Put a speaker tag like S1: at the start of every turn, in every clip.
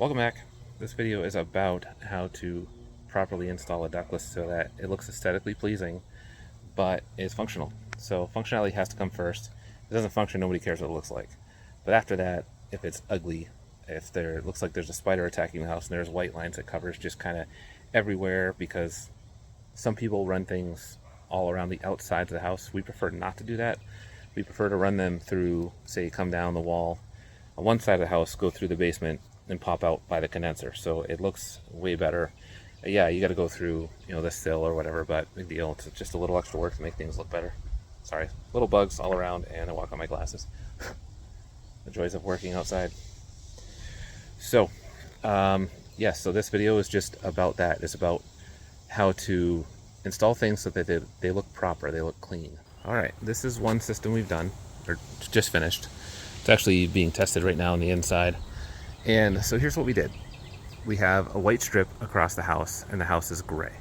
S1: Welcome back. This video is about how to properly install a ductless so that it looks aesthetically pleasing but is functional. So functionality has to come first. If it doesn't function, nobody cares what it looks like. But after that, if it's ugly, if it looks like there's a spider attacking the house and there's white lines that covers just kind of everywhere, because some people run things all around the outsides of the house. We prefer not to do that. We prefer to run them through, say, come down the wall on one side of the house, go through the basement, and pop out by the condenser. So it looks way better. Yeah, you got to go through, the sill or whatever, but big deal. It's just a little extra work to make things look better. Sorry, little bugs all around, and I walk on my glasses. The joys of working outside. So, so this video is just about that. It's about how to install things so that they look proper, they look clean. All right, this is one system we've done, or just finished. It's actually being tested right now on the inside. And so here's what we did. We have a white strip across the house, and the house is gray.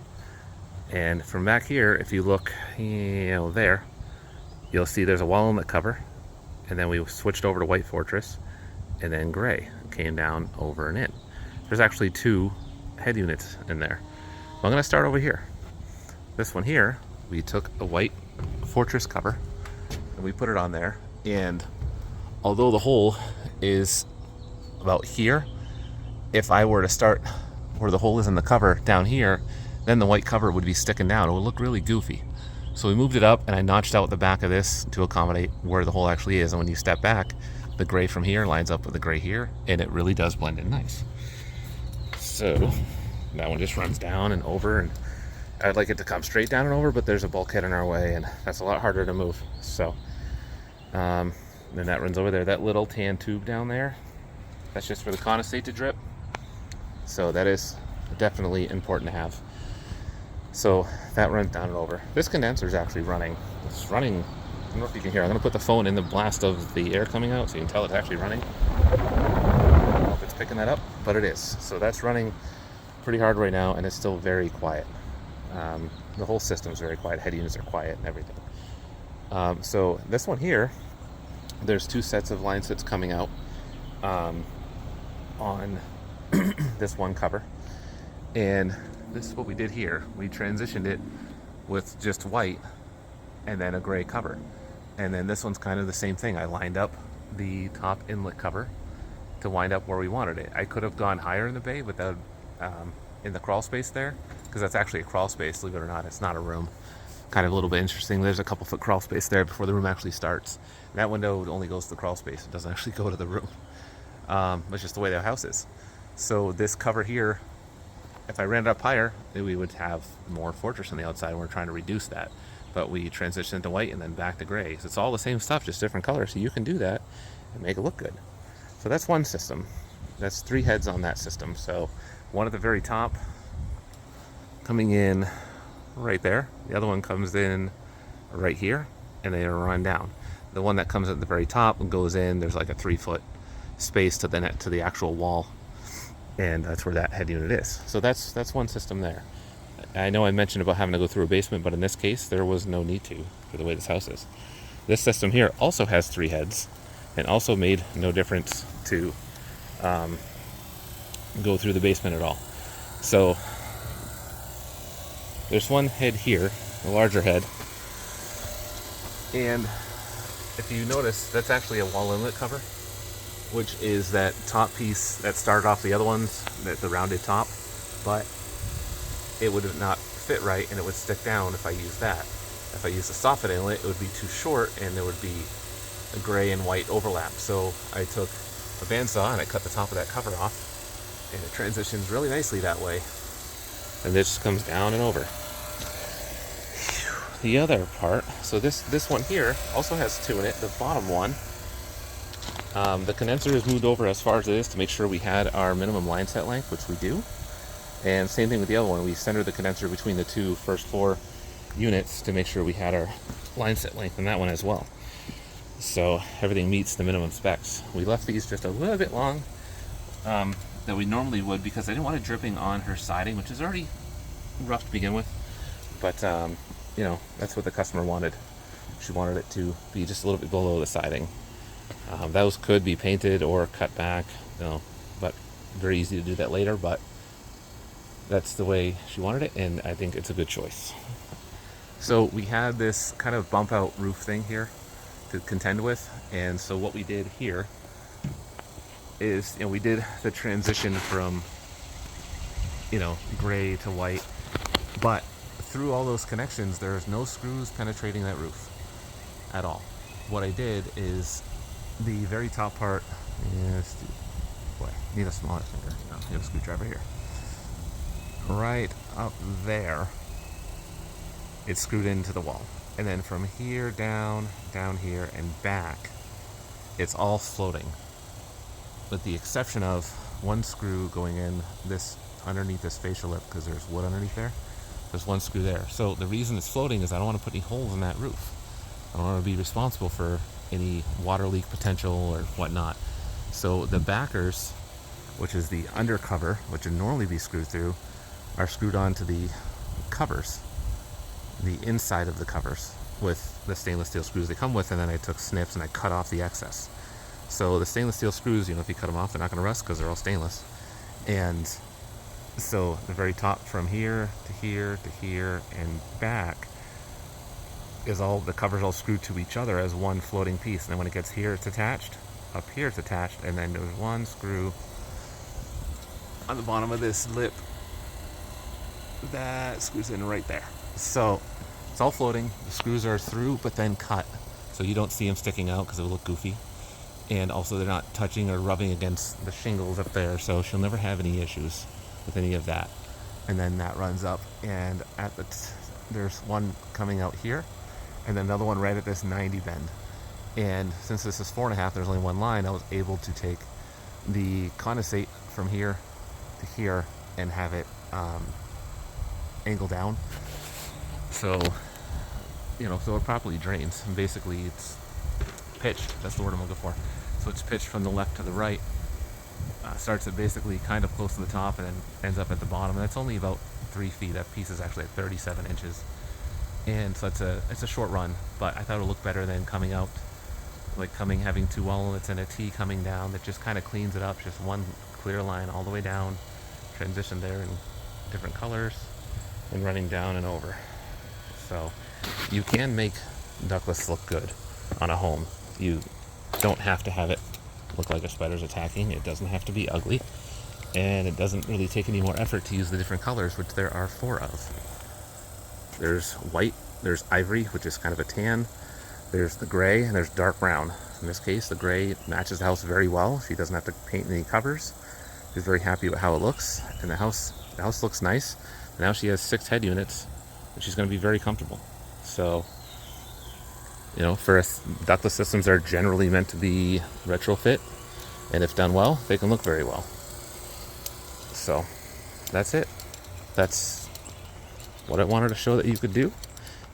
S1: And from back here, if you look, there, you'll see there's a wall inlet cover, and then we switched over to white fortress, and then gray came down over and in. There's actually two head units in there. Well, I'm gonna start over here. This one here, we took a white fortress cover, and we put it on there, and although the hole is about here, if I were to start where the hole is in the cover down here, then the white cover would be sticking down. It would look really goofy. So we moved it up, and I notched out the back of this to accommodate where the hole actually is. And when you step back, the gray from here lines up with the gray here, and it really does blend in nice. So that one just runs down and over, and I'd like it to come straight down and over, but there's a bulkhead in our way, and that's a lot harder to move. So then that runs over there. That little tan tube down there, that's just for the condensate to drip. So that is definitely important to have. So that runs down and over. This condenser is actually running. It's running. I don't know if you can hear. I'm going to put the phone in the blast of the air coming out so you can tell it's actually running. I don't know if it's picking that up, but it is. So that's running pretty hard right now, and it's still very quiet. The whole system is very quiet. Head units are quiet and everything. So this one here, there's two sets of line sets coming out on this one cover, and this is what we did here. We transitioned it with just white and then a gray cover, and then this one's kind of the same thing. I lined up the top inlet cover to wind up where we wanted it. I could have gone higher in the bay, but that in the crawl space there, because that's actually a crawl space, believe it or not. It's not a room. Kind of a little bit interesting. There's a couple foot crawl space there before the room actually starts. And that window only goes to the crawl space. It doesn't actually go to the room. It's just the way the house is. So this cover here, if I ran it up higher, we would have more fortress on the outside, and we're trying to reduce that. But we transitioned to white and then back to gray. So it's all the same stuff, just different colors. So you can do that and make it look good. So that's one system. That's three heads on that system. So one at the very top, coming in right there. The other one comes in right here, and they run down. The one that comes at the very top and goes in, there's like a 3-foot space to the actual wall, and that's where that head unit is. So that's one system there. I know I mentioned about having to go through a basement, but in this case there was no need to, for the way this house is. This system here also has 3 heads, and also made no difference to go through the basement at all. So there's one head here, a larger head, and if you notice, that's actually a wall inlet cover, which is that top piece that started off the other ones, the rounded top, but it would not fit right, and it would stick down if I used that. If I used a soffit inlet, it would be too short, and there would be a gray and white overlap. So I took a bandsaw and I cut the top of that cover off, and it transitions really nicely that way. And this comes down and over. The other part, so this one here also has 2 in it. The bottom one, the condenser is moved over as far as it is to make sure we had our minimum line set length, which we do. And same thing with the other one. We centered the condenser between the two first 4 units to make sure we had our line set length in that one as well. So everything meets the minimum specs. We left these just a little bit long than we normally would, because I didn't want it dripping on her siding, which is already rough to begin with. But that's what the customer wanted. She wanted it to be just a little bit below the siding. Those could be painted or cut back, but Very easy to do that later, but that's the way she wanted it, and I think it's a good choice. So we had this kind of bump out roof thing here to contend with, and so what we did here is, we did the transition from, gray to white, but through all those connections, there's no screws penetrating that roof at all. What I did is the very top part, need a smaller finger, need a screwdriver here. Right up there, it's screwed into the wall. And then from here down here, and back, it's all floating. With the exception of one screw going in this underneath this fascia lip, because there's wood underneath there. There's one screw there. So the reason it's floating is I don't want to put any holes in that roof. I don't want to be responsible for any water leak potential or whatnot. So the backers, which is the undercover, which would normally be screwed through, are screwed onto the covers, the inside of the covers, with the stainless steel screws they come with, and then I took snips and I cut off the excess. So the stainless steel screws, if you cut them off, they're not going to rust because they're all stainless. And so the very top from here to here to here and back is all, the cover's all screwed to each other as one floating piece. And then when it gets here, it's attached. Up here, it's attached. And then there's one screw on the bottom of this lip that screws in right there. So it's all floating. The screws are through, but then cut. So you don't see them sticking out because it would look goofy. And also they're not touching or rubbing against the shingles up there, so she'll never have any issues with any of that. And then that runs up, and at there's one coming out here, and then another one right at this 90 bend. And since this is 4.5, there's only one line, I was able to take the condensate from here to here and have it angle down. So, so it properly drains. And basically it's pitched, that's the word I'm looking for. So it's pitched from the left to the right. Starts at basically kind of close to the top and then ends up at the bottom. And that's only about 3 feet. That piece is actually at 37 inches. And so it's a short run, but I thought it would look better than coming out, having two wallets and a T coming down. That just kind of cleans it up. Just one clear line all the way down. Transition there in different colors and running down and over. So you can make ductless look good on a home. You don't have to have it look like a spider's attacking. It doesn't have to be ugly, and it doesn't really take any more effort to use the different colors, which there are 4 of. There's white, there's ivory, which is kind of a tan, there's the gray, and there's dark brown. In this case, the gray matches the house very well. She doesn't have to paint any covers. She's very happy with how it looks, and the house looks nice. And now she has 6 head units, and she's going to be very comfortable. So, ductless systems are generally meant to be retrofit, and if done well, they can look very well. So that's it. That's what I wanted to show that you could do,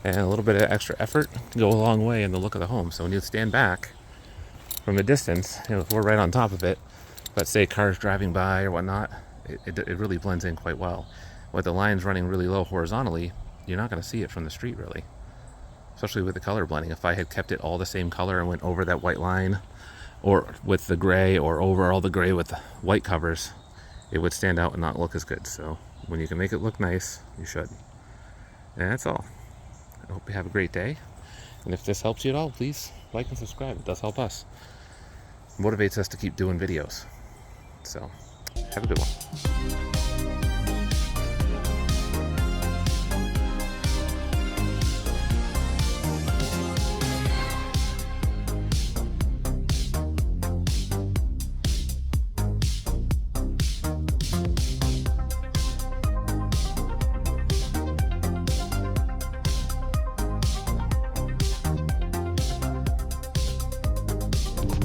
S1: and a little bit of extra effort can go a long way in the look of the home. So when you stand back from a distance, if we're right on top of it, but say cars driving by or whatnot, it really blends in quite well. With the lines running really low horizontally, you're not going to see it from the street really. Especially with the color blending. If I had kept it all the same color and went over that white line, or with the gray, or over all the gray with the white covers, it would stand out and not look as good. So when you can make it look nice, you should. And that's all. I hope you have a great day. And if this helps you at all, please like and subscribe. It does help us. It motivates us to keep doing videos. So have a good one.